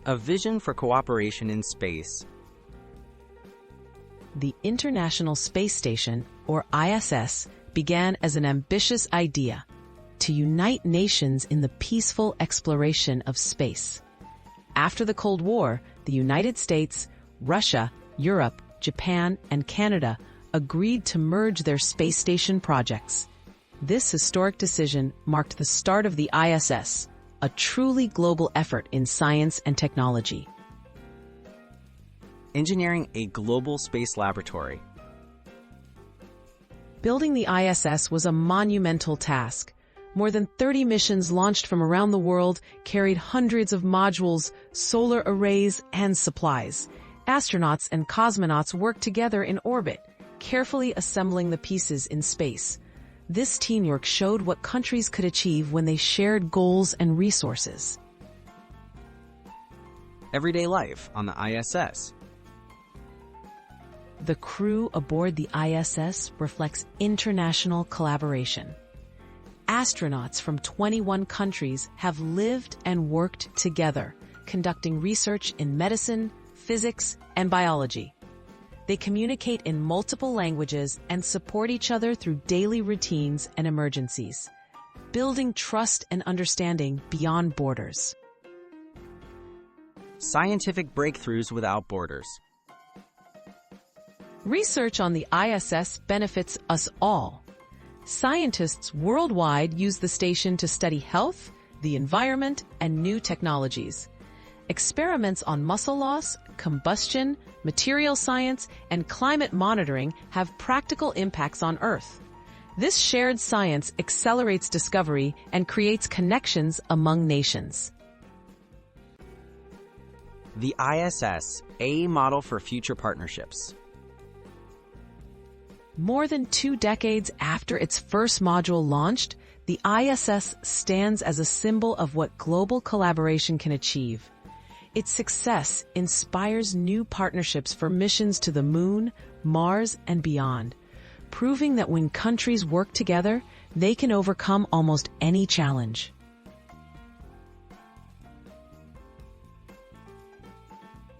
A vision for cooperation in space. The International Space Station, or ISS, began as an ambitious idea to unite nations in the peaceful exploration of space. After the Cold War, the United States, Russia, Europe, Japan, and Canada agreed to merge their space station projects. This historic decision marked the start of the ISS, a truly global effort in science and technology. Engineering a global space laboratory. Building the ISS was a monumental task. More than 30 missions launched from around the world carried hundreds of modules, solar arrays, and supplies. Astronauts and cosmonauts worked together in orbit, carefully assembling the pieces in space. This teamwork showed what countries could achieve when they shared goals and resources. Everyday life on the ISS. The crew aboard the ISS reflects international collaboration. Astronauts from 21 countries have lived and worked together, conducting research in medicine, physics, and biology. They communicate in multiple languages and support each other through daily routines and emergencies, building trust and understanding beyond borders. Scientific breakthroughs without borders. Research on the ISS benefits us all. Scientists worldwide use the station to study health, the environment, and new technologies. Experiments on muscle loss, combustion, material science, and climate monitoring have practical impacts on Earth. This shared science accelerates discovery and creates connections among nations. The ISS, a model for future partnerships. More than 2 decades after its first module launched, the ISS stands as a symbol of what global collaboration can achieve. Its success inspires new partnerships for missions to the Moon, Mars, and beyond, proving that when countries work together, they can overcome almost any challenge.